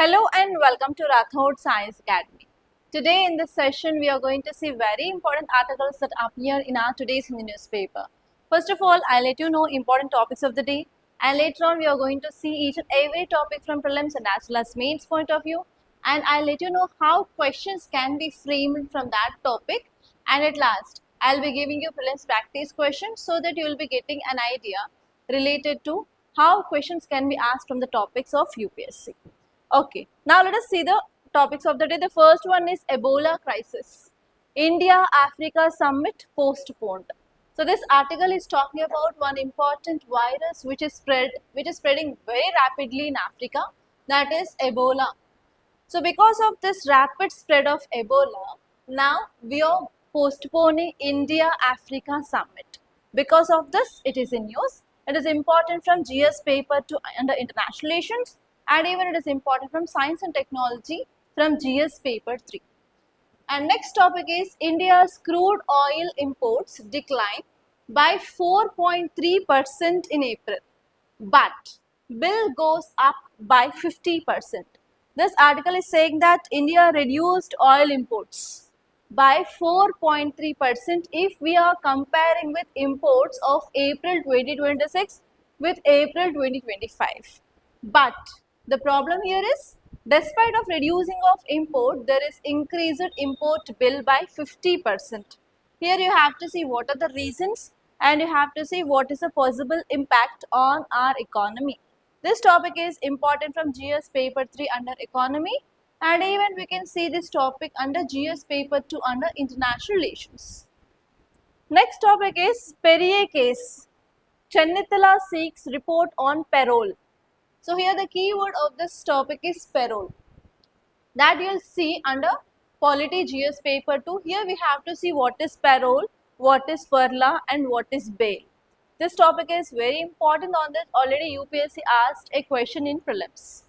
Hello and welcome to Rathod Science Academy. Today in this session we are going to see very important articles that appear in our today's Hindi newspaper. First of all, I'll let you know important topics of the day, and later on we are going to see each and every topic from prelims and as well as mains point of view, and I'll let you know how questions can be framed from that topic, and at last I'll be giving you prelims practice questions so that you will be getting an idea related to how questions can be asked from the topics of UPSC. Okay, now let us see the topics of the day. The first one is Ebola crisis. India-Africa summit postponed. So this article is talking about one important virus which is spreading very rapidly in Africa, that is Ebola. So because of this rapid spread of Ebola, now we are postponing India-Africa summit. Because of this, it is in news. It is important from GS paper to under international relations, and even it is important from science and technology from GS paper 3. And next topic is India's crude oil imports decline by 4.3% in April, but bill goes up by 50%. This article is saying that India reduced oil imports by 4.3% if we are comparing with imports of April 2026 with April 2025. But the problem here is, despite of reducing of import, there is increased import bill by 50%. Here you have to see what are the reasons and you have to see what is the possible impact on our economy. This topic is important from GS paper 3 under economy, and even we can see this topic under GS paper 2 under international relations. Next topic is Perrier case. Chennithala seeks report on parole. So here the keyword of this topic is parole. That you will see under Polity GS paper 2. Here we have to see what is parole, what is furlough and what is bail. This topic is very important. On this already UPSC asked a question in prelims.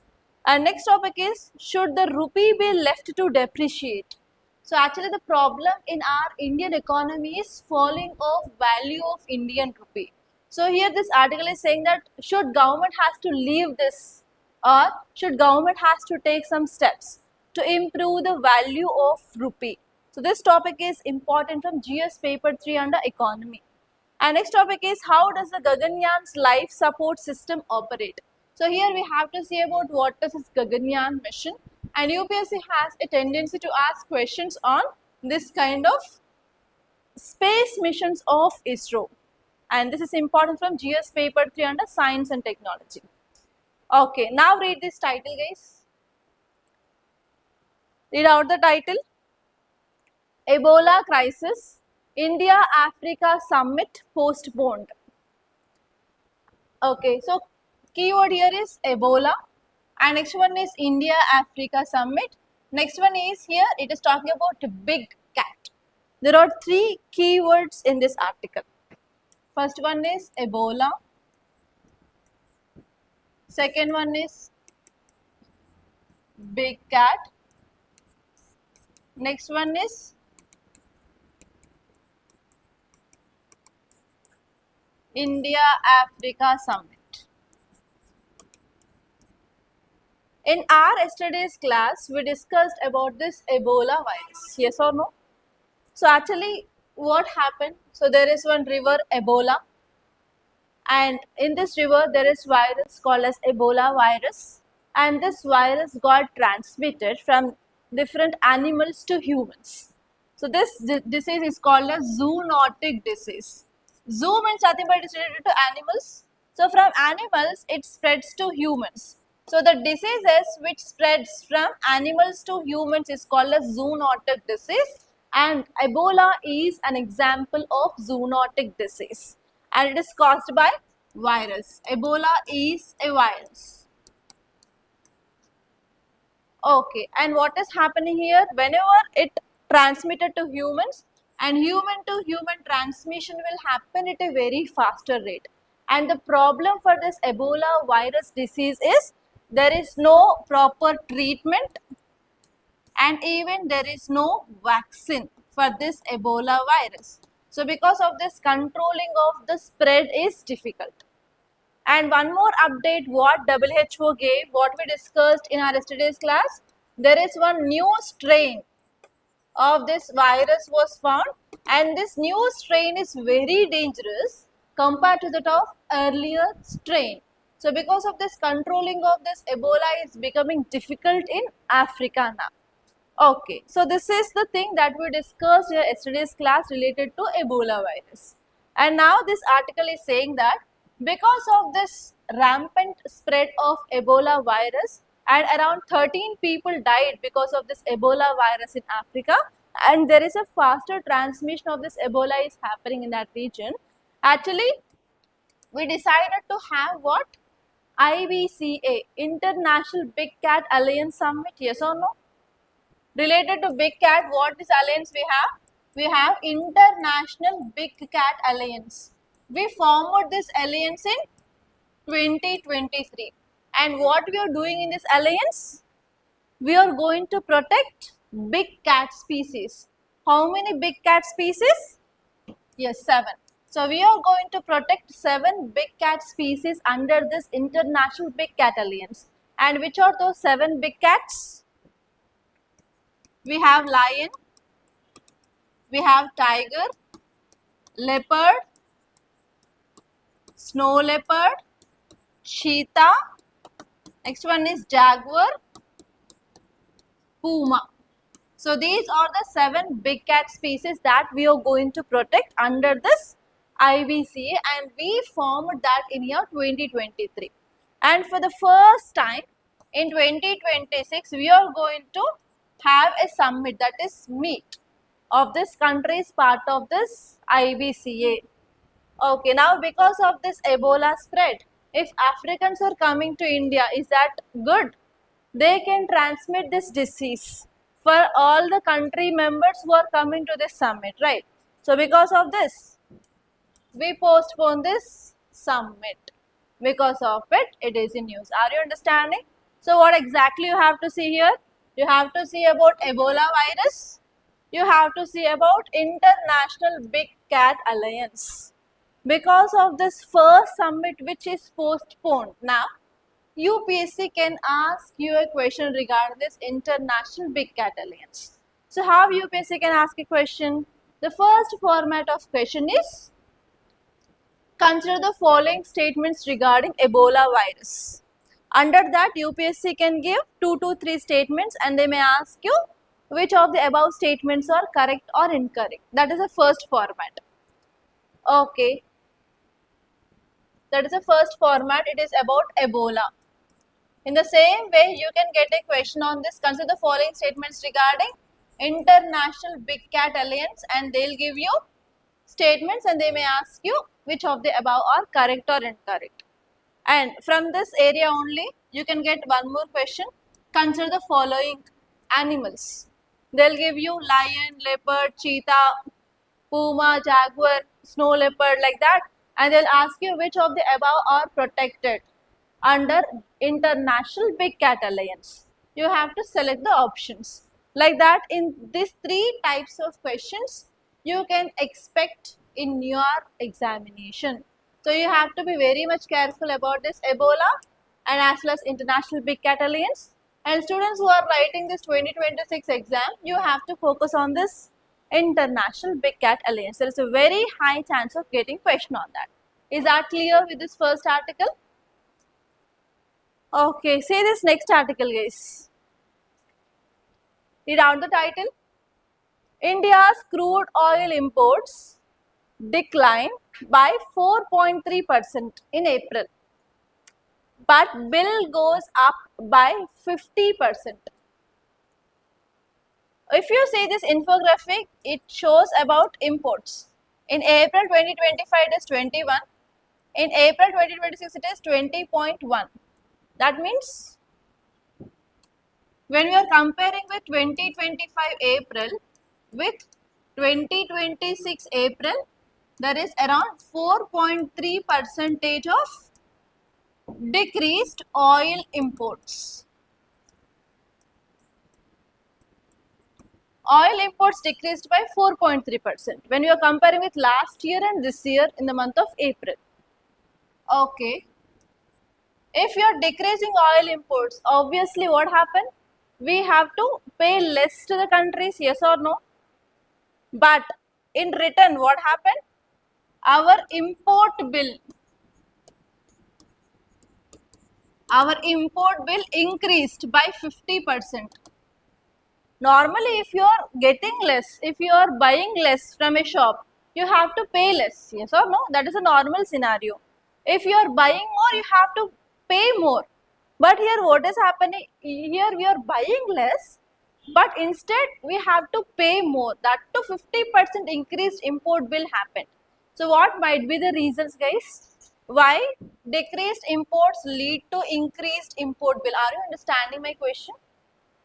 And next topic is, should the rupee be left to depreciate? So actually the problem in our Indian economy is falling of value of Indian rupee. So here this article is saying that should government has to leave this, or should government has to take some steps to improve the value of rupee. So this topic is important from GS paper 3 under economy. And next topic is, how does the Gaganyaan's life support system operate? So here we have to see about what is this Gaganyaan mission, and UPSC has a tendency to ask questions on this kind of space missions of ISRO, and this is important from GS paper 3 under science and technology. Okay, now read this title, guys. Read out the title. Ebola crisis, India-Africa summit postponed. Okay, so keyword here is Ebola, and next one is India-Africa summit. Next one is here, it is talking about big cat. There are three keywords in this article. First one is Ebola, second one is big cat, next one is India-Africa summit. In our yesterday's class, we discussed about this Ebola virus, yes or no? So actually what happened? So there is one river Ebola, and in this river there is virus called as Ebola virus, and this virus got transmitted from different animals to humans. So this disease is called as zoonotic disease. Zoo means nothing but it is related to animals. So from animals it spreads to humans. So the diseases which spreads from animals to humans is called as zoonotic disease, and Ebola is an example of zoonotic disease, and it is caused by virus. Ebola is a virus. Okay, and what is happening here? Whenever it transmitted to humans, and human to human transmission will happen at a very faster rate. And the problem for this Ebola virus disease is there is no proper treatment, and even there is no vaccine for this Ebola virus. So because of this, controlling of the spread is difficult. And one more update what WHO gave, what we discussed in our yesterday's class, there is one new strain of this virus was found, and this new strain is very dangerous compared to that of earlier strain. So because of this, controlling of this Ebola is becoming difficult in Africa now. Okay, so this is the thing that we discussed in yesterday's class related to Ebola virus. And now this article is saying that because of this rampant spread of Ebola virus, and around 13 people died because of this Ebola virus in Africa, and there is a faster transmission of this Ebola is happening in that region. Actually, we decided to have what? IBCA, International Big Cat Alliance Summit, yes or no? Related to Big Cat, what this alliance we have? We have International Big Cat Alliance. We formed this alliance in 2023. And what we are doing in this alliance? We are going to protect big cat species. How many big cat species? Yes, 7. So we are going to protect 7 big cat species under this International Big Cat Alliance. And which are those 7 big cats? We have lion, we have tiger, leopard, snow leopard, cheetah, next one is jaguar, puma. So these are the 7 big cat species that we are going to protect under this IBCA, and we formed that in year 2023. And for the first time in 2026, we are going to have a summit, that is meet of this countries part of this IBCA. Okay, now because of this Ebola spread, if Africans are coming to India, is that good? They can transmit this disease for all the country members who are coming to this summit, right? So because of this, we postpone this summit. Because of it, it is in news. Are you understanding? So what exactly you have to see here? You have to see about Ebola virus. You have to see about International Big Cat Alliance. Because of this first summit which is postponed, now UPSC can ask you a question regarding this International Big Cat Alliance. So how UPSC can ask a question? The first format of question is, consider the following statements regarding Ebola virus. Under that, UPSC can give 2 to 3 statements, and they may ask you which of the above statements are correct or incorrect. That is the first format. Okay. That is the first format. It is about Ebola. In the same way, you can get a question on this. Consider the following statements regarding International Big Cat Alliance, and they'll give you statements and they may ask you which of the above are correct or incorrect. And from this area only, you can get one more question. Consider the following animals. They'll give you lion, leopard, cheetah, puma, jaguar, snow leopard, like that. And they'll ask you which of the above are protected under International Big Cat Alliance. You have to select the options. Like that, in these 3 types of questions, you can expect in your examination. So you have to be very much careful about this Ebola and as well as International Big Cat Alliance. And students who are writing this 2026 exam, you have to focus on this International Big Cat Alliance. There is a very high chance of getting question on that. Is that clear with this first article? Okay, say this next article, guys. Read out the title. India's crude oil imports declined by 4.3% in April, but bill goes up by 50%. If you see this infographic, it shows about imports. In April 2025 it is 21, in April 2026 it is 20.1. That means when we are comparing with 2025 April with 2026 April, there is around 4.3% of decreased oil imports. Oil imports decreased by 4.3% when you are comparing with last year and this year in the month of April. Okay. If you are decreasing oil imports, obviously what happened? We have to pay less to the countries, yes or no? But in return, what happened? Our import bill increased by 50%. Normally, if you are getting less, if you are buying less from a shop, you have to pay less, yes or no? That is a normal scenario. If you are buying more, you have to pay more. But here what is happening? Here we are buying less, but instead we have to pay more. That to 50% increased import bill happened. So what might be the reasons, guys? Why decreased imports lead to increased import bill? Are you understanding my question?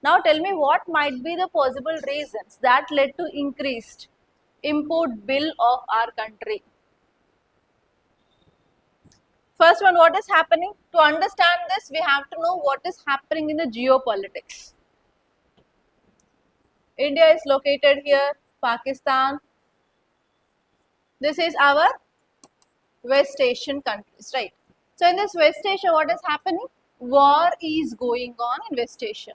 Now tell me what might be the possible reasons that led to increased import bill of our country. First one, what is happening? To understand this, we have to know what is happening in the geopolitics. India is located here, Pakistan. This is our West Asian countries, right? So in this West Asia, what is happening? War is going on in West Asia.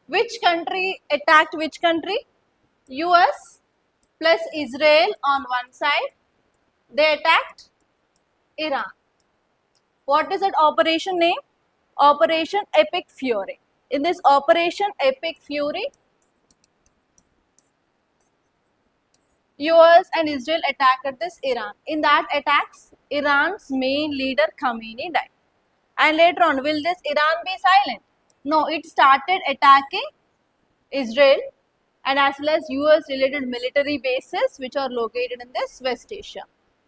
Which country attacked which country? US plus Israel on one side. They attacked Iran. What is that operation name? Operation Epic Fury. In this Operation Epic Fury, US and Israel attacked this Iran. In that attacks, Iran's main leader Khamenei died. And later on, will this Iran be silent? No, it started attacking Israel and as well as US related military bases which are located in this West Asia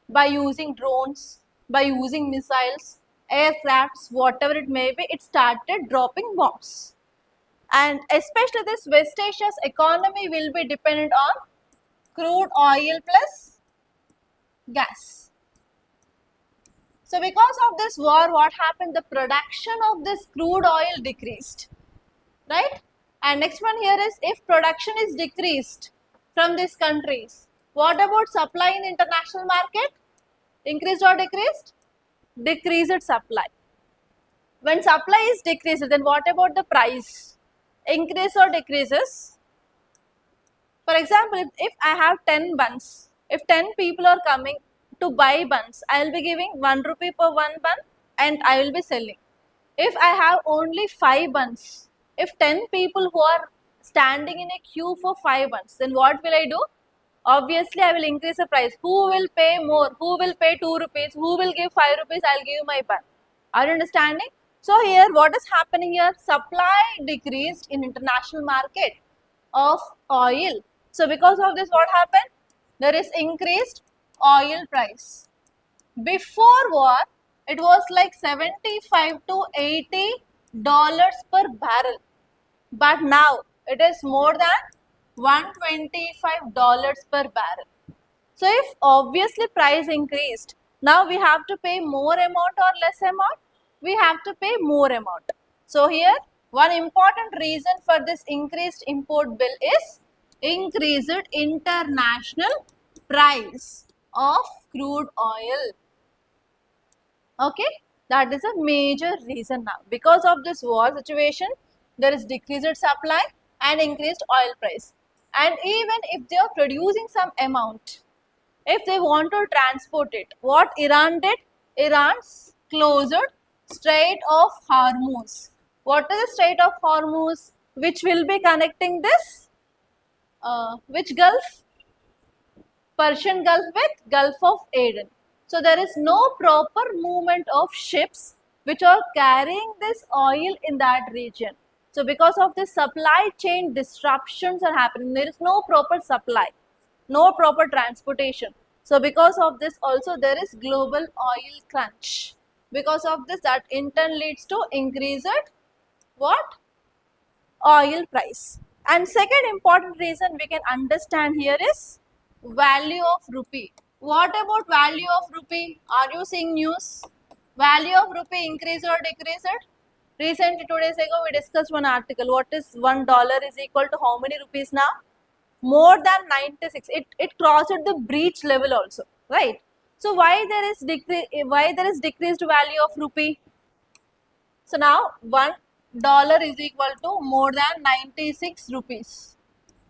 by using drones, by using missiles, aircrafts, whatever it may be, it started dropping bombs. And especially this West Asia's economy will be dependent on crude oil plus gas. So because of this war, what happened? The production of this crude oil decreased, right? And next one here is, if production is decreased from these countries, what about supply in the international market? Increased or decreased? Decreased supply. When supply is decreased, then what about the price? Increase or decreases? For example, if I have 10 buns, if 10 people are coming to buy buns, I will be giving 1 rupee per one bun and I will be selling. If I have only 5 buns, if 10 people who are standing in a queue for 5 buns, then what will I do? Obviously, I will increase the price. Who will pay more? Who will pay 2 rupees? Who will give 5 rupees? I will give you my bun. Are you understanding? So here, what is happening here? Supply decreased in international market of oil. So because of this, what happened? There is increased oil price. Before war, it was like 75 to 80 dollars per barrel, but now it is more than 125 dollars per barrel. So if obviously price increased, now we have to pay more amount or less amount? We have to pay more amount. So here one important reason for this increased import bill is increased international price of crude oil. Okay, that is a major reason now. Because of this war situation, there is decreased supply and increased oil price. And even if they are producing some amount, if they want to transport it, what Iran did? Iran closed Strait of Hormuz. What is the Strait of Hormuz? Which will be connecting this? Which Gulf? Persian Gulf with Gulf of Aden. So there is no proper movement of ships which are carrying this oil in that region. So because of this, supply chain disruptions are happening. There is no proper supply, no proper transportation. So because of this also there is global oil crunch. Because of this, that in turn leads to increased what? Oil price. And second important reason we can understand here is value of rupee. What about value of rupee? Are you seeing news? Value of rupee increased or decreased? Recently, 2 days ago, we discussed one article. What is $1 is equal to how many rupees now? More than 96. It crossed the breach level also, right? So why there is decreased value of rupee? So now $1 is equal to more than 96 rupees.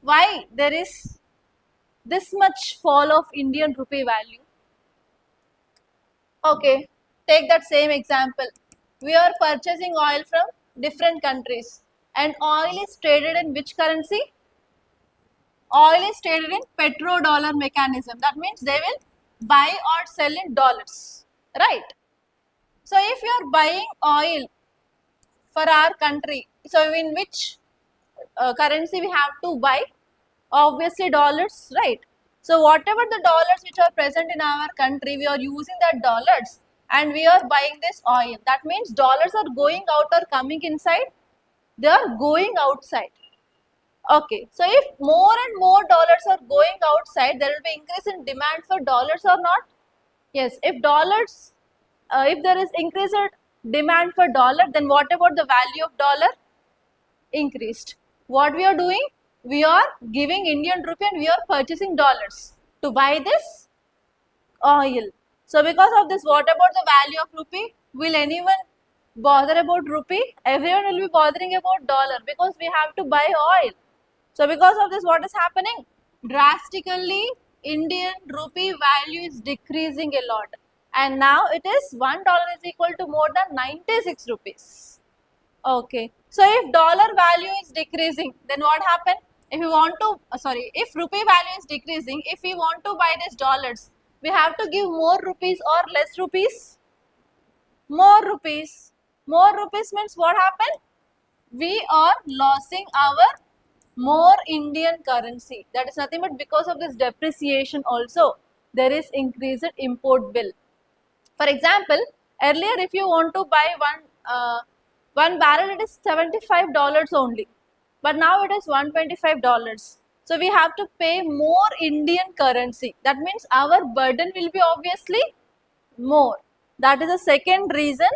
Why there is this much fall of Indian rupee value? Okay, take that same example. We are purchasing oil from different countries and oil is traded in which currency? Oil is traded in petrodollar mechanism. That means they will buy or sell in dollars, right? So if you are buying oil for our country, so in which currency we have to buy? Obviously dollars, right? So whatever the dollars which are present in our country, we are using that dollars and we are buying this oil. That means dollars are going out or coming inside? They are going outside. Okay, so if more and more dollars are going outside, there will be increase in demand for dollars or not? Yes, if dollars, if there is increased demand for dollar, then what about the value of dollar? Increased. What we are doing? We are giving Indian rupee and we are purchasing dollars to buy this oil. So because of this, what about the value of rupee? Will anyone bother about rupee? Everyone will be bothering about dollar because we have to buy oil. So because of this, what is happening? Drastically, Indian rupee value is decreasing a lot. And now it is $1 is equal to more than 96 rupees. Okay. So if dollar value is decreasing, then what happen? If we want to, if rupee value is decreasing, if we want to buy these dollars, we have to give more rupees or less rupees? More rupees. More rupees means what happen? We are losing our more Indian currency. That is nothing but because of this depreciation also, there is increased import bill. For example, earlier if you want to buy one barrel, it is $75 only, but now it is $125. So we have to pay more Indian currency. That means our burden will be obviously more. That is the second reason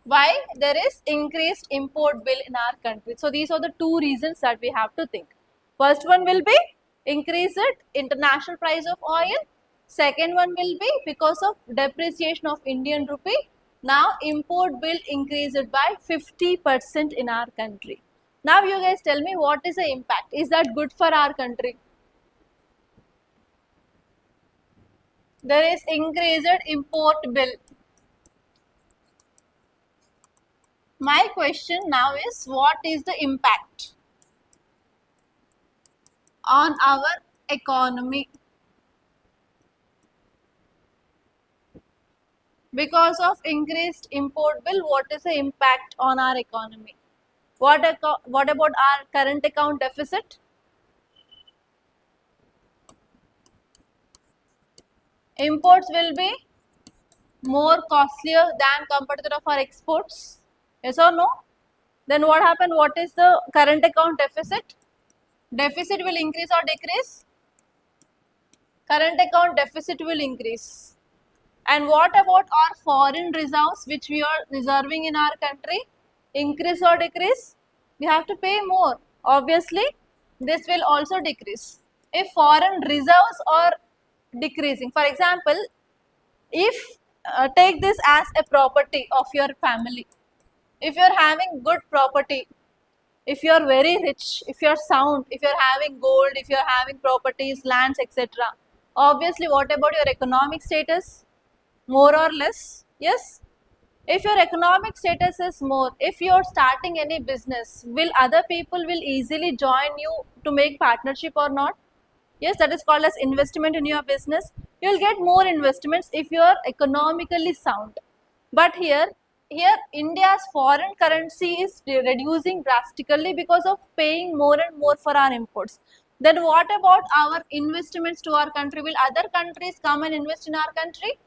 why there is increased import bill in our country. So these are the two reasons that we have to think. First one will be increased international price of oil. Second one will be because of depreciation of Indian rupee. Now import bill increased by 50% in our country. Now you guys tell me, what is the impact? Is that good for our country? There is increased import bill. My question now is, what is the impact on our economy? Because of increased import bill, what is the impact on our economy? What about our current account deficit? Imports will be more costlier than compared to our exports. Yes or no? Then what happened? What is the current account deficit? Deficit will increase or decrease? Current account deficit will increase. And what about our foreign reserves which we are reserving in our country? Increase or decrease? We have to pay more. Obviously, this will also decrease. If foreign reserves are decreasing, for example, if take this as a property of your family. If you are having good property, if you are very rich, if you are sound, if you are having gold, if you are having properties, lands, etc. Obviously, what about your economic status? More or less? Yes. If your economic status is more, if you are starting any business, will other people will easily join you to make partnership or not? Yes, that is called as investment in your business. You will get more investments if you are economically sound. But here India's foreign currency is reducing drastically because of paying more and more for our imports. Then what about our investments to our country? Will other countries come and invest in our country?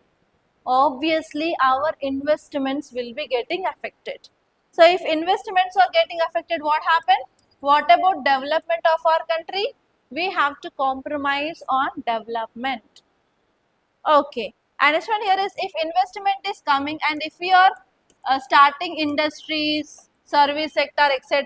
Obviously our investments will be getting affected. So if investments are getting affected, what happened? What about development of our country? We have to compromise on development. Okay. And next one here is, if investment is coming and if we are starting industries, service sector, etc.,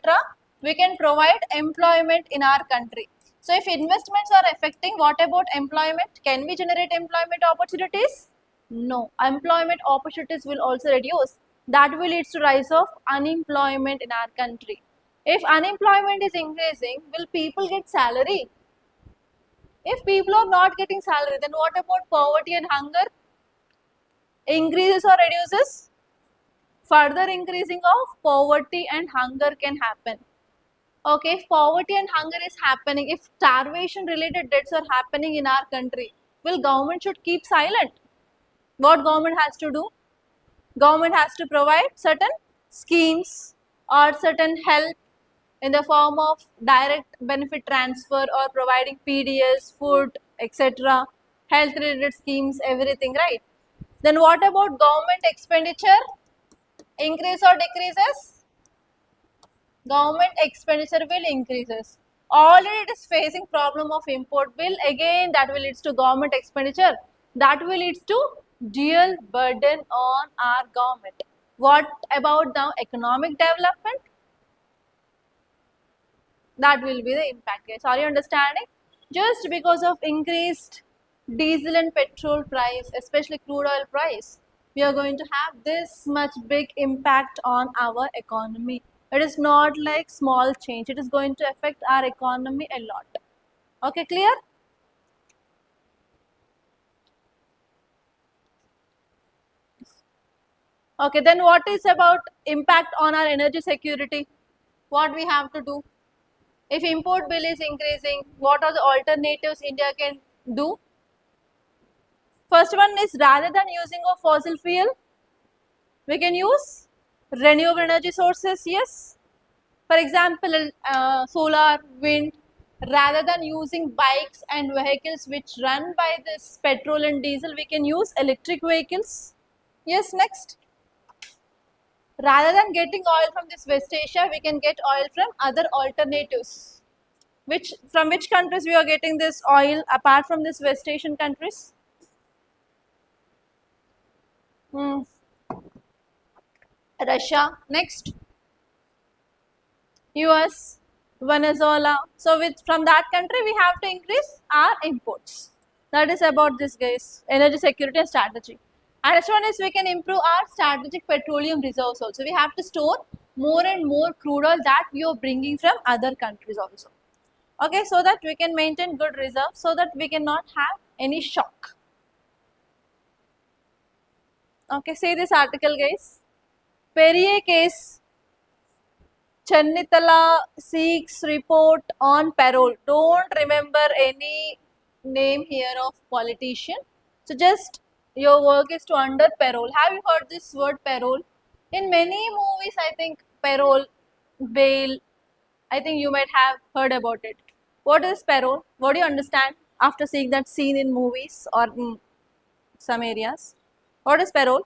we can provide employment in our country. So if investments are affecting, what about employment? Can we generate employment opportunities? No. Employment opportunities will also reduce. that will lead to rise of unemployment in our country. If unemployment is increasing, will people get salary? If people are not getting salary, then what about poverty and hunger? Increases or reduces? Further increasing of poverty and hunger can happen. Okay, if poverty and hunger is happening, if starvation related deaths are happening in our country, will government should keep silent? What government has to do? Government has to provide certain schemes or certain help in the form of direct benefit transfer or providing PDS, food, etc., health related schemes, everything, right? Then what about government expenditure? Increase or decreases? Government expenditure will increases. Already it is facing problem of import bill, again that will lead to government expenditure, that will lead to dual burden on our government. What about now economic development? That will be the impact, guys. Are you understanding? Just because of increased diesel and petrol price, especially crude oil price, we are going to have this much big impact on our economy. It is not like small change. It is going to affect our economy a lot. Okay, clear? Okay, then what is about impact on our energy security? What we have to do? If import bill is increasing, what are the alternatives India can do? First one is, rather than using of fossil fuel, we can use renewable energy sources, yes. For example, solar, wind, rather than using bikes and vehicles which run by this petrol and diesel, we can use electric vehicles. Yes, next. Rather than getting oil from this West Asia, we can get oil from other alternatives. From which countries we are getting this oil apart from this West Asian countries? Russia, next. US, Venezuela. So from that country we have to increase our imports. That is about this, guys, energy security and strategy. And next one is, we can improve our strategic petroleum reserves also. We have to store more and more crude oil that we are bringing from other countries also. Okay, so that we can maintain good reserves, so that we cannot have any shock. Okay, see this article, guys. Perrier case, Channitala seeks report on parole. Don't remember any name here of politician. So just your work is to under parole. Have you heard this word parole? In many movies, I think parole, bail, I think you might have heard about it. What is parole? What do you understand after seeing that scene in movies or in some areas? What is parole?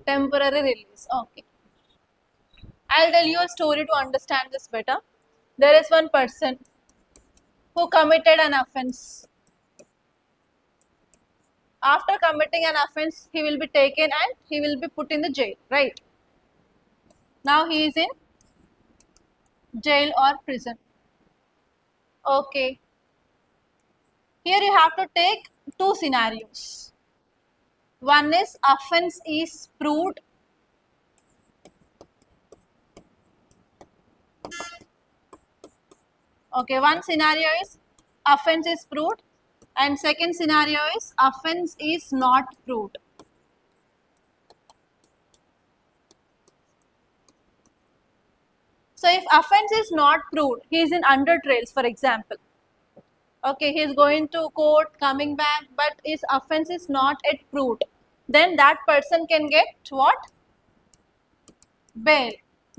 Temporary release. Okay. I'll tell you a story to understand this better. There is one person who committed an offense. After committing an offense, he will be taken and he will be put in the jail, right? Now he is in jail or prison. Okay. Here you have to take two scenarios. One is, offense is proved. Okay, one scenario is offense is proved, and second scenario is offense is not proved. So if offense is not proved, he is in under trials, for example. Okay, he is going to court, coming back, but his offense is not yet proved. Then that person can get what? Bail.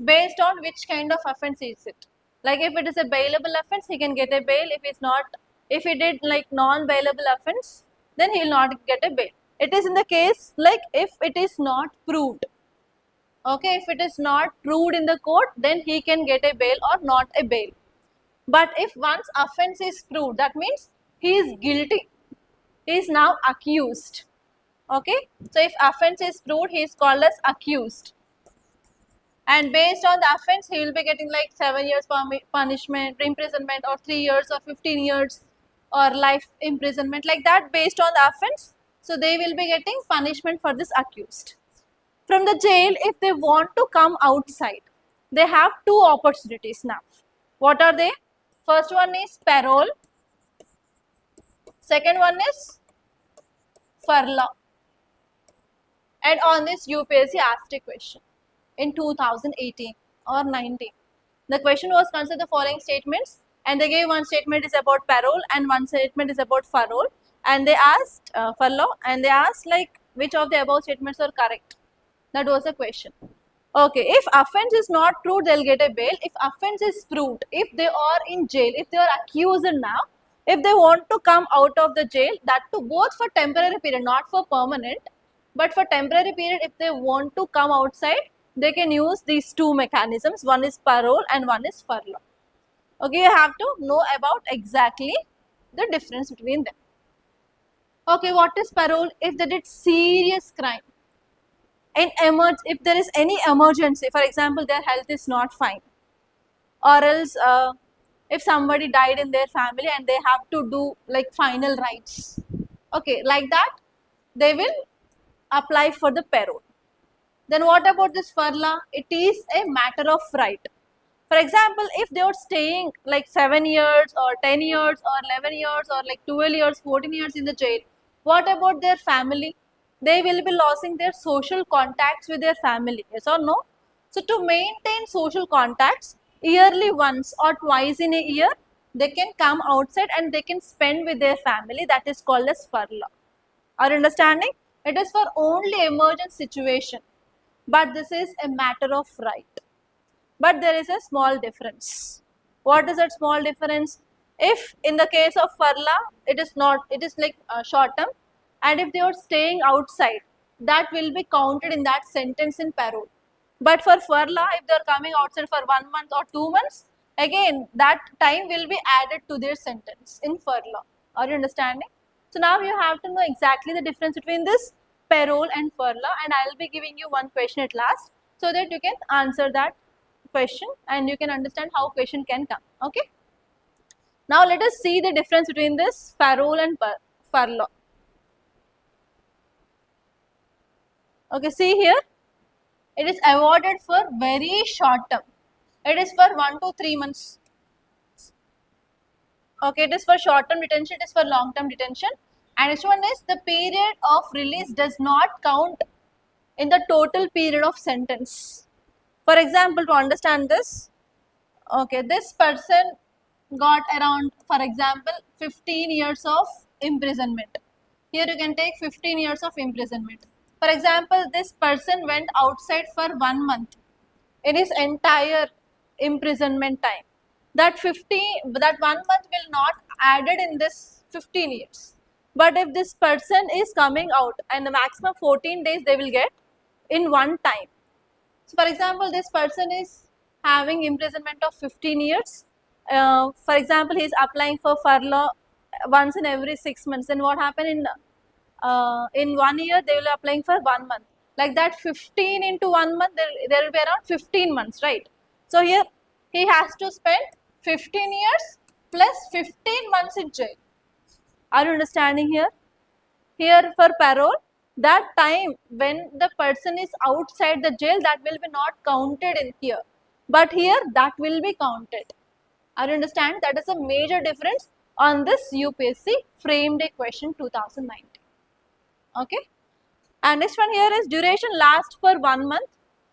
Based on which kind of offense is it? Like if it is a bailable offense, he can get a bail. If it's not, if he did like non-bailable offense, then he will not get a bail. It is in the case like if it is not proved. Okay, if it is not proved in the court, then he can get a bail or not a bail. But if once offense is proved, that means he is guilty. He is now accused. Okay, so if offense is proved, he is called as accused. And based on the offense, he will be getting like 7 years punishment, imprisonment, or 3 years or 15 years or life imprisonment, like that based on the offense. So they will be getting punishment for this accused. From the jail, if they want to come outside, they have two opportunities now. What are they? First one is parole. Second one is furlough. And on this, UPSC asked a question in 2018 or 19. The question was, consider the following statements, and they gave one statement is about parole and one statement is about furlough, and they asked furlough, and they asked like which of the above statements are correct. That was the question. Okay, if offense is not proved, they'll get a bail. If offense is proved, if they are in jail, if they are accused now, if they want to come out of the jail, that too both for temporary period, not for permanent, but for temporary period, if they want to come outside, they can use these two mechanisms. One is parole and one is furlough. Okay, you have to know about exactly the difference between them. Okay, what is parole? If they did serious crime, if there is any emergency, for example, their health is not fine, or else if somebody died in their family and they have to do like final rites, okay, like that, they will apply for the parole. Then what about this furlough? It is a matter of right. For example, if they are staying like 7 years or 10 years or 11 years or like 12 years, 14 years in the jail, what about their family? They will be losing their social contacts with their family, yes or no? So to maintain social contacts, yearly once or twice in a year, they can come outside and they can spend with their family. That is called as furlough. Are you understanding? It is for only emergent situation, but this is a matter of right. But there is a small difference. What is that small difference? If in the case of furlough, it is not, it is like short term, and if they are staying outside, that will be counted in that sentence in parole. But for furlough, if they are coming outside for 1 month or 2 months, again that time will be added to their sentence in furlough. Are you understanding? So now you have to know exactly the difference between this parole and furlough, and I will be giving you one question at last so that you can answer that question and you can understand how question can come. Okay. Now let us see the difference between this parole and furlough. Okay, see here, it is awarded for very short term. It is for 1 to 3 months. Okay, it is for short term detention, it is for long term detention. And this one is the period of release does not count in the total period of sentence. For example, to understand this, okay, this person got around, for example, 15 years of imprisonment. Here you can take 15 years of imprisonment. For example, this person went outside for 1 month in his entire imprisonment time. That 1 month will not added in this 15 years. But if this person is coming out and the maximum 14 days they will get in one time. So for example, this person is having imprisonment of 15 years. For example, he is applying for furlough once in every 6 months. Then what happened in 1 year, they will be applying for 1 month. Like that, 15 into 1 month, there will be around 15 months, right? So here, he has to spend 15 years plus 15 months in jail. Are you understanding here? Here for parole, that time when the person is outside the jail, that will be not counted in here. But here, that will be counted. Are you understand? That is a major difference on this UPSC framed a question 2019. Okay. And next one here is duration lasts for 1 month,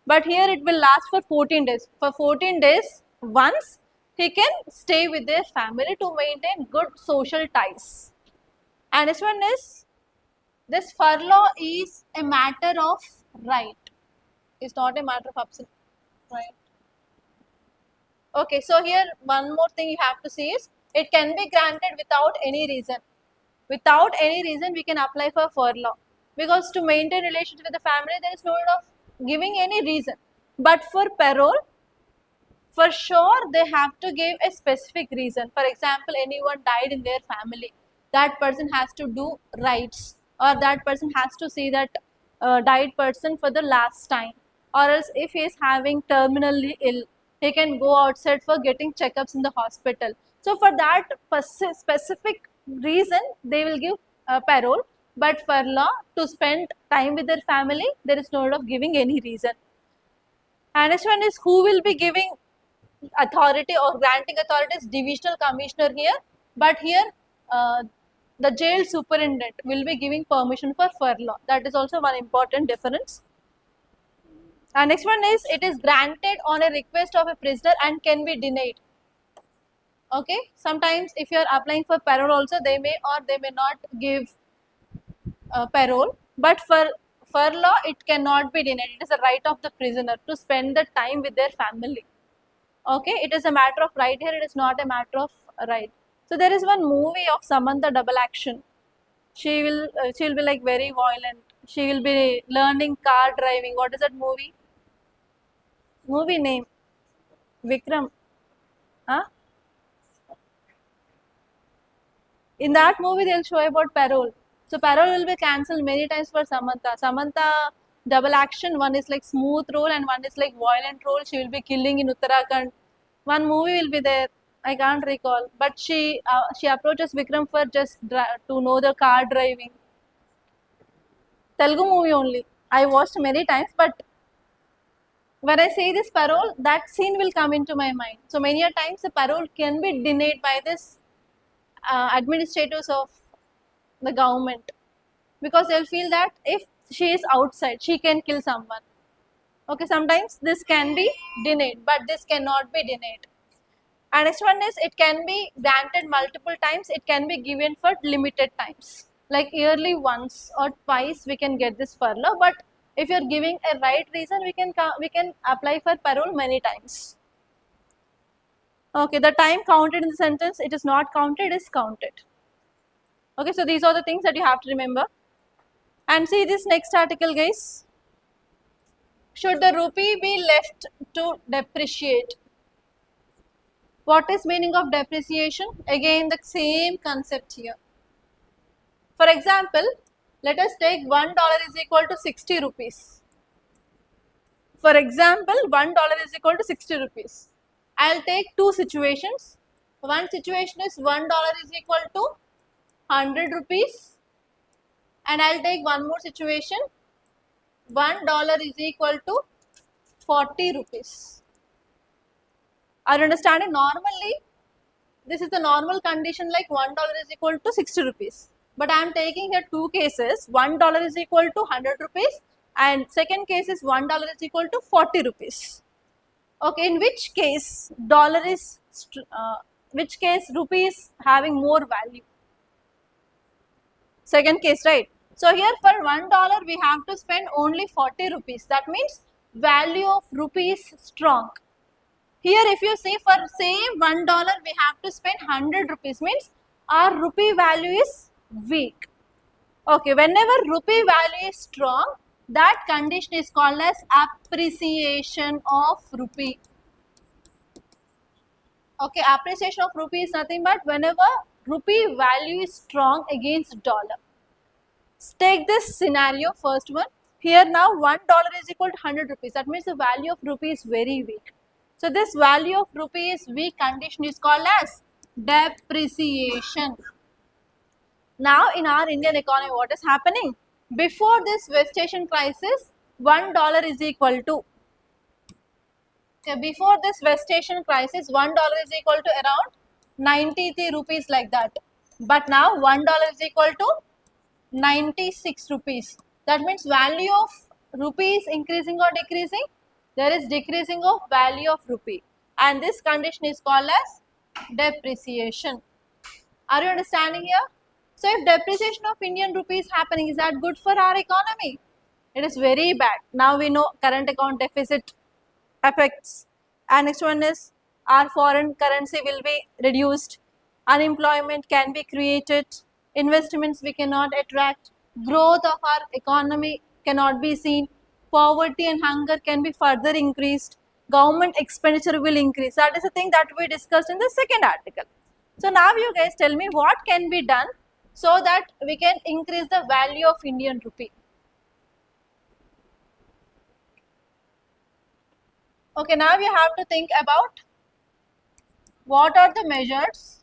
but here it will last for 14 days. For 14 days once, he can stay with their family to maintain good social ties. And this one is, this furlough is a matter of right. It's not a matter of absolute right. Okay, so here one more thing you have to see is, it can be granted without any reason. Without any reason, we can apply for furlough. Because to maintain relations with the family, there is no need of giving any reason. But for parole, for sure they have to give a specific reason. For example, anyone died in their family, that person has to do rites, or that person has to see that died person for the last time. Or else if he is having terminally ill, he can go outside for getting checkups in the hospital. So for that specific reason, they will give parole. but furlough to spend time with their family, there is no need of giving any reason. And next one is who will be giving authority or granting authority is divisional commissioner here, but here the jail superintendent will be giving permission for furlough. That is also one important difference. And next one is it is granted on a request of a prisoner and can be denied. Okay, sometimes if you are applying for parole also, they may or they may not give parole, but for furlough it cannot be denied. It is a right of the prisoner to spend the time with their family. Okay, it is a matter of right here, it is not a matter of right. So there is one movie of Samantha Double Action. She will be like very violent. She will be learning car driving. What is that movie? Movie name? Vikram. Huh? In that movie, they'll show about parole. So parole will be cancelled many times for Samantha. Samantha Double Action. One is like smooth role and one is like violent role. She will be killing in Uttarakhand. One movie will be there. I can't recall, but she approaches Vikram for just to know the car driving. Telugu movie only. I watched many times, but when I say this parole, that scene will come into my mind. So many a times the parole can be denied by this administrators of the government, because they'll feel that if she is outside, she can kill someone. Okay, sometimes this can be denied, but this cannot be denied. And next one is it can be granted multiple times. It can be given for limited times, like yearly once or twice we can get this furlough. But if you're giving a right reason, we can apply for parole many times. Okay, the time counted in the sentence, it is not counted, is counted. Okay, so these are the things that you have to remember. And see this next article, guys. Should the rupee be left to depreciate? What is meaning of depreciation? Again, the same concept here. For example, let us take $1 is equal to 60 rupees. For example, $1 is equal to 60 rupees. I will take two situations. One situation is $1 is equal to 100 rupees. And I will take one more situation. $1 is equal to 40 rupees. Are you understanding? Normally, this is the normal condition, like $1 is equal to 60 rupees. But I am taking here two cases. $1 is equal to 100 rupees and second case is $1 is equal to 40 rupees. Okay, in which case rupee is having more value? Second case, right? So here for $1 we have to spend only 40 rupees. That means value of rupee is strong. Here if you see for same $1 we have to spend 100 rupees, means our rupee value is weak. Okay, whenever rupee value is strong, that condition is called as appreciation of rupee. Okay, appreciation of rupee is nothing but whenever rupee value is strong against dollar. Take this scenario, first one. Here now $1 is equal to 100 rupees. That means the value of rupee is very weak. So this value of rupee is weak condition is called as depreciation. Now in our Indian economy, what is happening? Before this West Asian crisis, $1 is equal to, before this West Asian crisis, $1 is equal to around 93 rupees like that. But now $1 is equal to 96 rupees. That means value of rupee is increasing or decreasing? There is decreasing of value of rupee. And this condition is called as depreciation. Are you understanding here? So if depreciation of Indian rupee is happening, is that good for our economy? It is very bad. Now we know current account deficit affects. And next one is our foreign currency will be reduced. Unemployment can be created. Investments we cannot attract. Growth of our economy cannot be seen. Poverty and hunger can be further increased. Government expenditure will increase. That is the thing that we discussed in the second article. So now you guys tell me what can be done so that we can increase the value of Indian rupee. Okay, now you have to think about what are the measures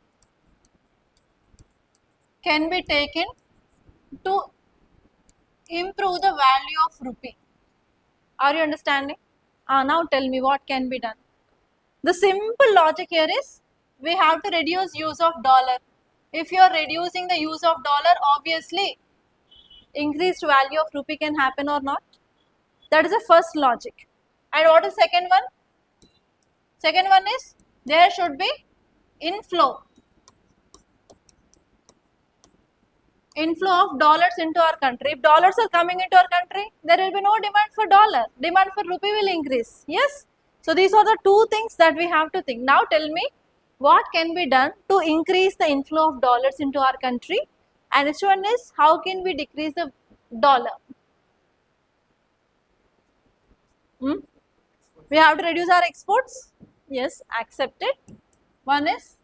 can be taken to improve the value of rupee. Are you understanding? Now tell me what can be done. The simple logic here is we have to reduce use of dollar. If you are reducing the use of dollar, obviously increased value of rupee can happen or not. That is the first logic. And what is second one? Second one is there should be inflow of dollars into our country. If dollars are coming into our country, there will be no demand for dollar. Demand for rupee will increase. Yes. So these are the two things that we have to think. Now tell me what can be done to increase the inflow of dollars into our country, and next one is how can we decrease the dollar? We have to reduce our exports. Yes, accepted. One is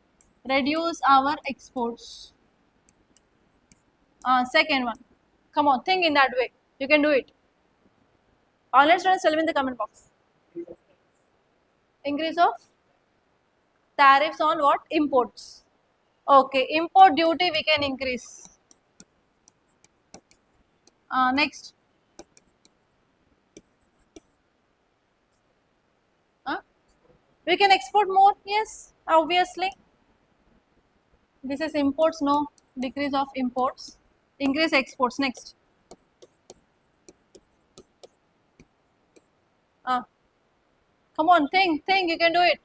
reduce our exports. Second one, come on, think in that way. You can do it. Online students, tell me in the comment box. Increase of tariffs on what? Imports. Okay, import duty we can increase. Next. We can export more. Yes, obviously. This is imports, no. Decrease of imports. Increase exports. Next. Come on, think, you can do it.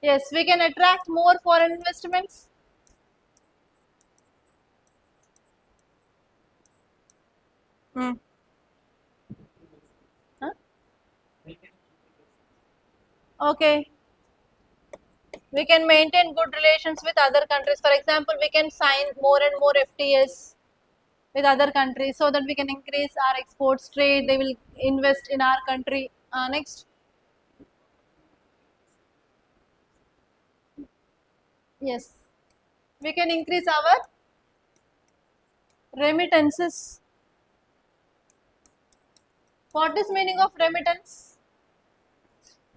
Yes, we can attract more foreign investments. Huh? Okay. We can maintain good relations with other countries. For example, we can sign more and more FTAs with other countries so that we can increase our exports trade. They will invest in our country. Next. Yes. We can increase our remittances. What is meaning of remittance?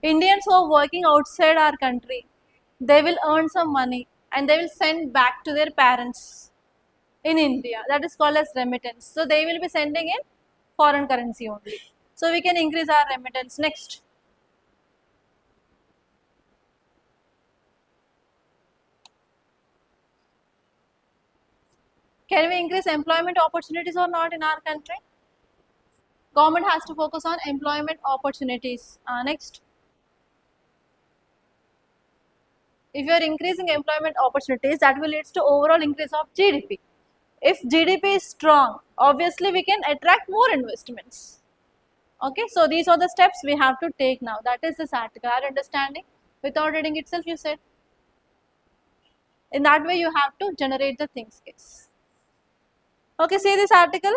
Indians who are working outside our country, they will earn some money and they will send back to their parents in India. That is called as remittance. So they will be sending in foreign currency only. So we can increase our remittance. Next. Can we increase employment opportunities or not in our country? Government has to focus on employment opportunities. Next. If you are increasing employment opportunities, that will lead to overall increase of GDP. If GDP is strong, obviously we can attract more investments. Okay, so these are the steps we have to take now. That is this article. Are you understanding? Without reading itself, you said. In that way, you have to generate the things case. Okay, see this article.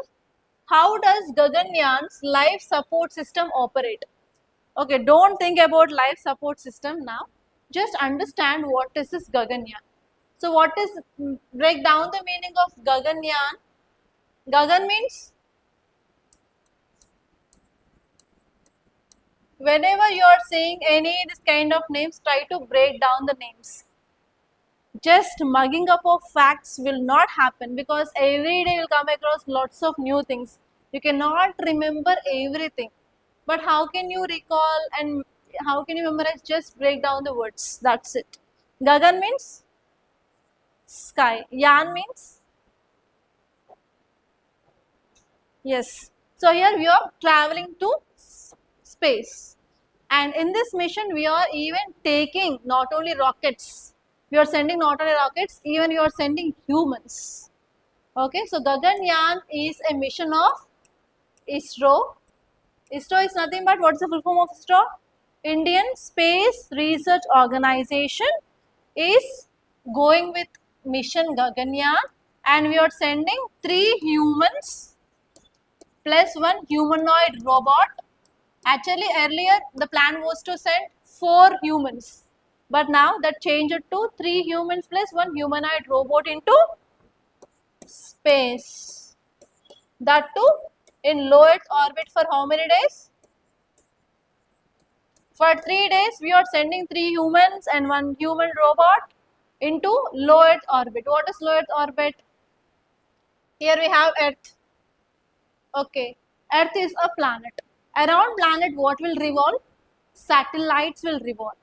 How does Gaganyaan's life support system operate? Okay, don't think about life support system now. Just understand what is this Gaganyaan. So what is, break down the meaning of Gaganyaan. Gagan means, whenever you are saying any this kind of names, try to break down the names. Just mugging up of facts will not happen because every day you will come across lots of new things. You cannot remember everything. But how can you recall and how can you memorize? Just break down the words. That's it. Gagan means sky. Yan means yes. So here we are traveling to space. And in this mission, we are even taking not only rockets. We are sending not only rockets, even we are sending humans. Okay, so Gaganyaan is a mission of ISRO. ISRO is nothing but, what is the full form of ISRO? Indian Space Research Organization is going with mission Gaganyaan, and we are sending 3 humans plus 1 humanoid robot. Actually, earlier the plan was to send 4 humans, but now that changed to 3 humans plus 1 humanoid robot into space. That too in low Earth orbit for how many days? For 3 days, we are sending 3 humans and 1 human robot into low Earth orbit. What is low Earth orbit? Here we have Earth. Okay, Earth is a planet. Around planet what will revolve? Satellites will revolve.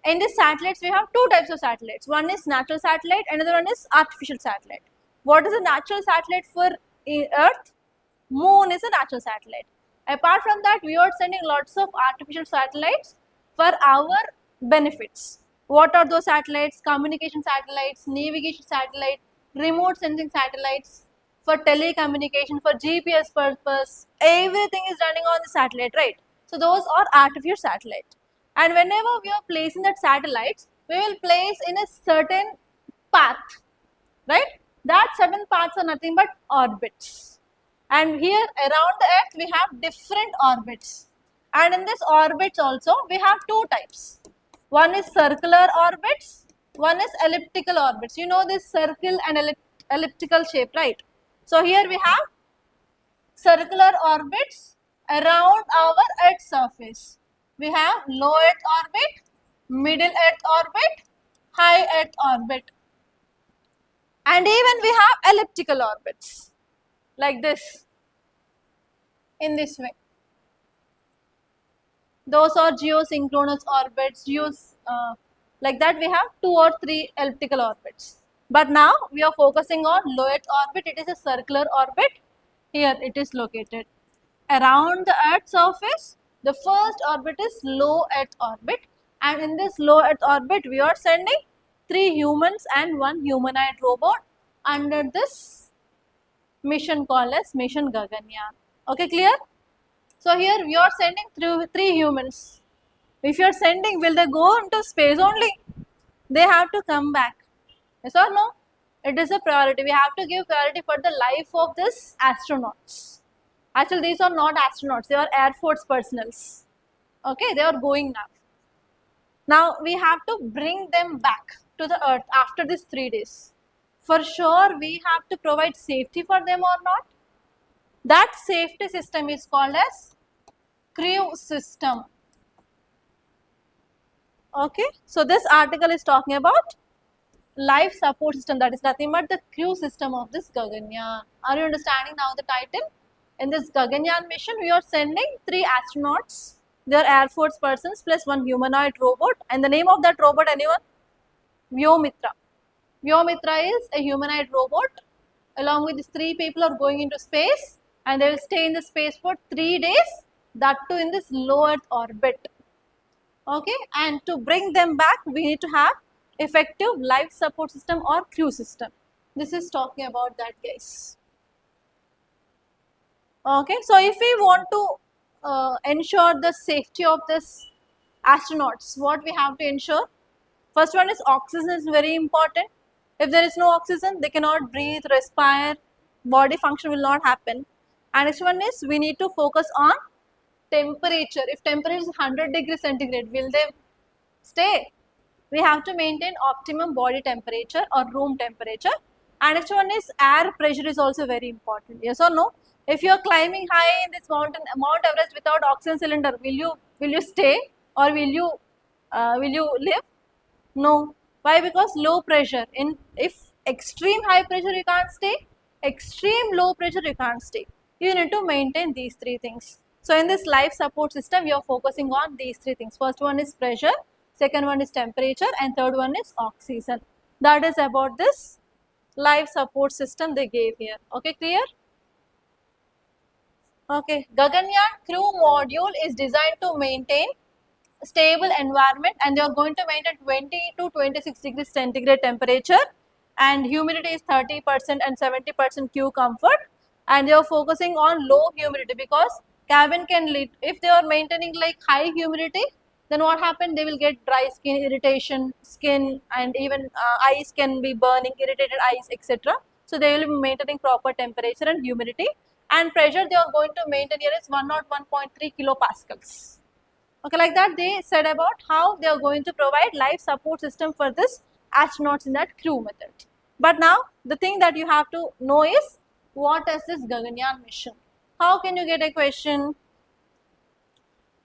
In these satellites we have two types of satellites. One is natural satellite, another one is artificial satellite. What is a natural satellite for Earth? Moon is a natural satellite. Apart from that, we are sending lots of artificial satellites for our benefits. What are those satellites? Communication satellites, navigation satellites, remote sensing satellites, for telecommunication, for GPS purpose. Everything is running on the satellite, right? So those are artificial satellites. And whenever we are placing that satellites, we will place in a certain path, right? That certain paths are nothing but orbits. And here around the earth we have different orbits. And in this orbits also we have two types. One is circular orbits, one is elliptical orbits. You know this circle and elliptical shape, right? So here we have circular orbits around our earth surface. We have low earth orbit, middle earth orbit, high earth orbit. And even we have elliptical orbits like this, in this way. Those are geosynchronous orbits, like that we have 2 or 3 elliptical orbits. But now we are focusing on low earth orbit. It is a circular orbit. Here it is located. Around the earth surface, the first orbit is low earth orbit. And in this low earth orbit, we are sending 3 humans and 1 humanoid robot under this mission called as Mission Gaganyaan. Okay, clear? So here we are sending through 3 humans. If you are sending, will they go into space only? They have to come back. Yes or no? It is a priority. We have to give priority for the life of these astronauts. Actually, these are not astronauts. They are Air Force personnels. Okay, they are going now. Now we have to bring them back to the earth after these 3 days. For sure, we have to provide safety for them or not? That safety system is called as crew system. Okay, so this article is talking about life support system, that is nothing but the crew system of this Gaganyaan. Are you understanding now the title? In this Gaganyaan mission, we are sending 3 astronauts. They are Air Force persons plus 1 humanoid robot. And the name of that robot, anyone? Vyomitra. Vyomitra is a humanoid robot. Along with these 3 people are going into space, and they will stay in the space for 3 days, that too in this low earth orbit. Okay, and to bring them back, we need to have effective life support system or crew system. This is talking about that, guys. Okay, so if we want to ensure the safety of this astronauts, what we have to ensure? First one is oxygen is very important. If there is no oxygen, they cannot breathe, respire, body function will not happen. And next one is we need to focus on temperature. If temperature is 100 degrees centigrade, will they stay? We have to maintain optimum body temperature or room temperature. And next one is air pressure is also very important. Yes or no? If you are climbing high in this mountain, Mount Everest without oxygen cylinder, will you stay or will you live? No. Why? Because low pressure. If extreme high pressure you can't stay, extreme low pressure you can't stay. You need to maintain these 3 things. So in this life support system, we are focusing on these 3 things. First one is pressure, second one is temperature, and third one is oxygen. That is about this life support system they gave here. Okay, clear? Okay, Gaganyaan crew module is designed to maintain stable environment, and they are going to maintain 20 to 26 degrees centigrade temperature, and humidity is 30% and 70% Q comfort, and they are focusing on low humidity because cabin can lead. If they are maintaining like high humidity, then what happens? They will get dry skin, irritation, skin, and even eyes can be burning, irritated eyes, etc. So they will be maintaining proper temperature and humidity, and pressure they are going to maintain here is 101.3 kilopascals. Okay, like that they said about how they are going to provide life support system for this astronauts in that crew method. But now the thing that you have to know is, what is this Gaganyaan mission? How can you get a question?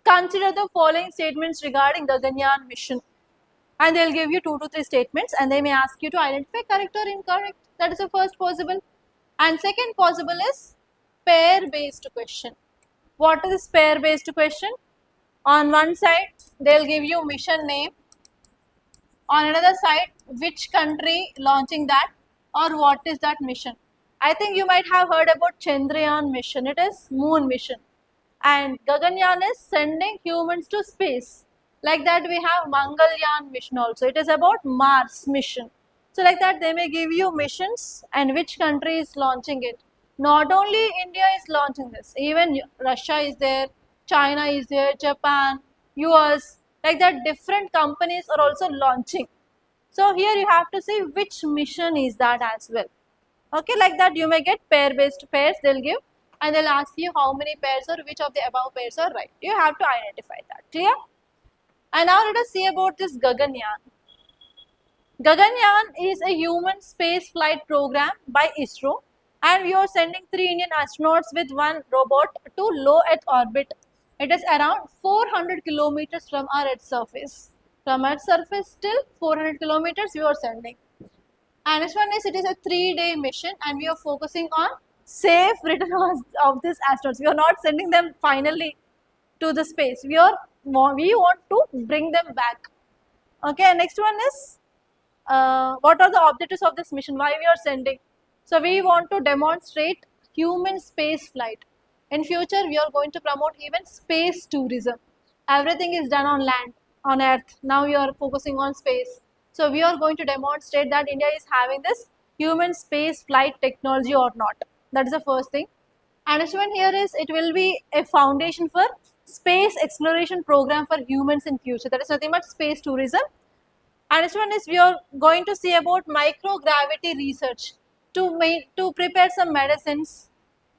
Consider the following statements regarding Gaganyaan mission, and they will give you 2 to 3 statements, and they may ask you to identify correct or incorrect. That is the first possible. And second possible is pair based question. What is this pair based question? On one side they'll give you mission name, on another side which country launching that or what is that mission. I think you might have heard about Chandrayaan mission. It is moon mission, and Gaganyaan is sending humans to space. Like that we have Mangalyaan mission also. It is about Mars mission. So like that they may give you missions and which country is launching it. Not only India is launching this, even Russia is there, China is there, Japan, US, like that different companies are also launching. So here you have to see which mission is that as well. Okay, like that you may get pair based pairs they'll give, and they'll ask you how many pairs or which of the above pairs are right. You have to identify that. Clear? And now let us see about this Gaganyaan. Gaganyaan is a human space flight program by ISRO, and we are sending 3 Indian astronauts with 1 robot to low Earth orbit. It is around 400 kilometers from our Earth surface. From Earth surface till 400 kilometers we are sending. And this one is, it is a 3-day mission and we are focusing on safe return of these astronauts. We are not sending them finally to the space. We want to bring them back. Okay, next one is, what are the objectives of this mission? Why we are sending? So we want to demonstrate human space flight. In future, we are going to promote even space tourism. Everything is done on land, on Earth. Now we are focusing on space. So we are going to demonstrate that India is having this human space flight technology or not. That is the first thing. And next one here is, it will be a foundation for space exploration program for humans in future. That is nothing but space tourism. And next one is, we are going to see about microgravity research to prepare some medicines,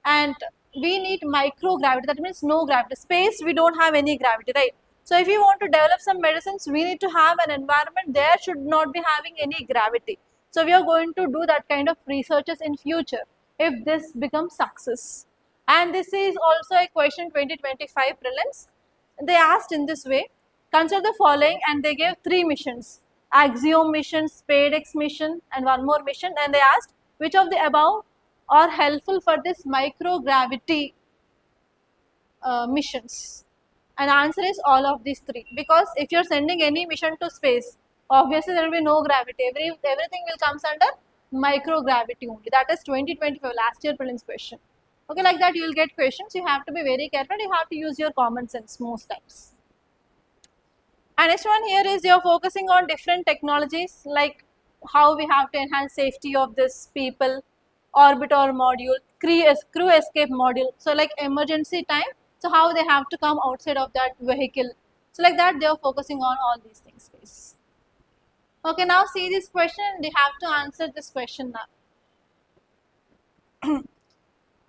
and we need microgravity, that means no gravity. Space we don't have any gravity, right? So if we want to develop some medicines, we need to have an environment there should not be having any gravity. So we are going to do that kind of researches in future if this becomes success. And this is also a question 2025 prelims. They asked in this way, consider the following, and they gave 3 missions. Axiom mission, SpaceX mission and one more mission, and they asked which of the above are helpful for this microgravity missions. And the answer is all of these 3, because if you are sending any mission to space, obviously there will be no gravity. Everything will comes under microgravity only. That is 2025 last year prelims question. Okay, like that you will get questions. You have to be very careful. You have to use your common sense most times. And next one here is, you are focusing on different technologies, like how we have to enhance safety of this people, orbiter module, crew escape module. So like emergency time, so how they have to come outside of that vehicle. So like that they are focusing on all these things, guys. Okay, now see this question, they have to answer this question now.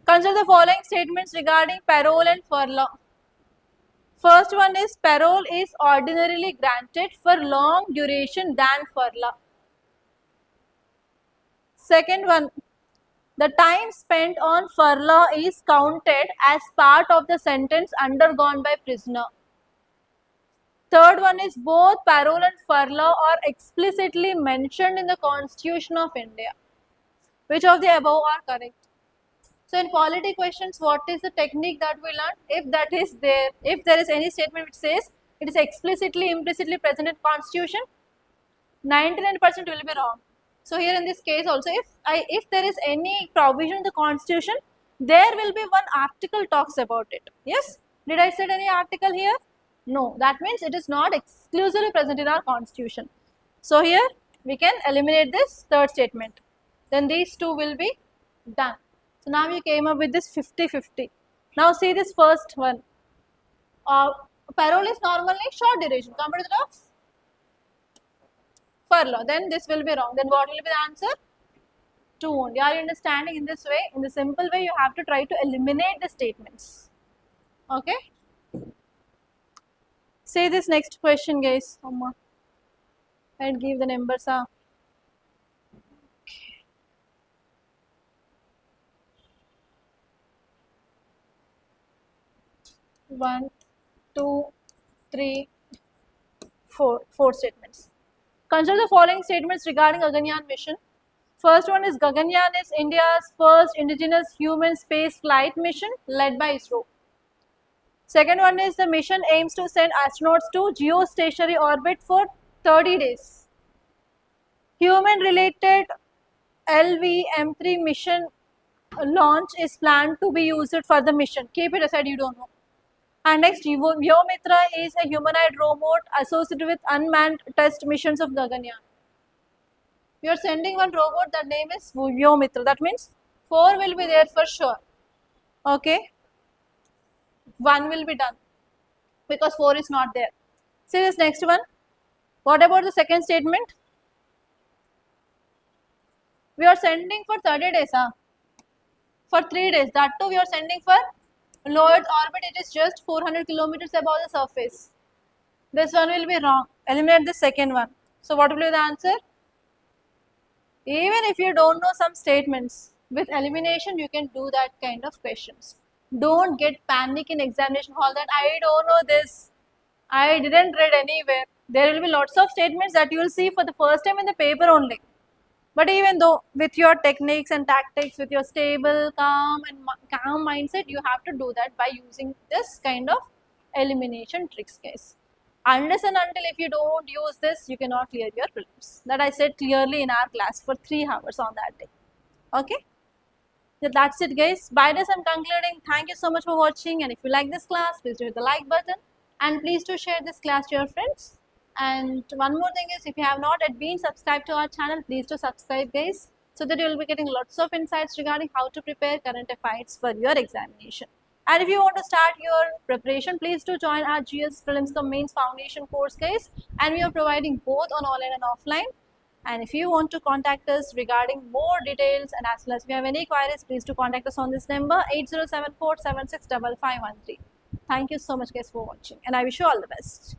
Consider the following statements regarding parole and furlough. First one is, parole is ordinarily granted for long duration than furlough. Second one, the time spent on furlough is counted as part of the sentence undergone by prisoner. Third one is, both parole and furlough are explicitly mentioned in the Constitution of India. Which of the above are correct? So in polity questions, what is the technique that we learn? If there is any statement which says it is explicitly, implicitly present in Constitution, 99% will be wrong. So here in this case also, if there is any provision in the Constitution, there will be one article talks about it. Yes? Did I say any article here? No. That means it is not exclusively present in our Constitution. So here we can eliminate this third statement. Then these 2 will be done. So now we came up with this 50-50. Now see this first one. Parole is normally short duration compared to the furlough. Then this will be wrong. Then what will be the answer? 2 only. Are you understanding? In this way, in the simple way, you have to try to eliminate the statements. Okay. Say this next question, guys. I'll give the numbers. 1, 2, 3, 4 statements. Consider the following statements regarding Gaganyaan mission. First one is Gaganyaan is India's first indigenous human space flight mission led by ISRO. Second one is the mission aims to send astronauts to geostationary orbit for 30 days. Human-related LVM-3 mission launch is planned to be used for the mission. Keep it aside, you don't know. And next, Vyomitra is a humanoid robot associated with unmanned test missions of Gaganyaan. We are sending one robot, that name is Vyomitra. That means 4 will be there for sure. Okay. 1 will be done because 4 is not there. See this next one. What about the second statement? We are sending for 30 days. For 3 days. That too we are sending for low Earth orbit. It is just 400 kilometers above the surface. This one will be wrong. Eliminate the second one. So what will be the answer? Even if you don't know some statements, with elimination you can do that kind of questions. Don't get panic in examination hall that I don't know this, I didn't read anywhere. There will be lots of statements that you will see for the first time in the paper only. But even though with your techniques and tactics, with your stable, calm mindset, you have to do that by using this kind of elimination tricks, guys. Unless and until if you don't use this, you cannot clear your prelims. That I said clearly in our class for 3 hours on that day. Okay. So that's it, guys. By this I'm concluding. Thank you so much for watching, and if you like this class, please do hit the like button and please do share this class to your friends. And one more thing is, if you have not yet been subscribed to our channel, please do subscribe, guys, so that you will be getting lots of insights regarding how to prepare current affairs for your examination. And if you want to start your preparation, please do join our GS Prelims Cum Mains Foundation course, guys, and we are providing both on online and offline. And if you want to contact us regarding more details, and as well as if you have any queries, please do contact us on this number 8074765513. Thank you so much, guys, for watching, and I wish you all the best.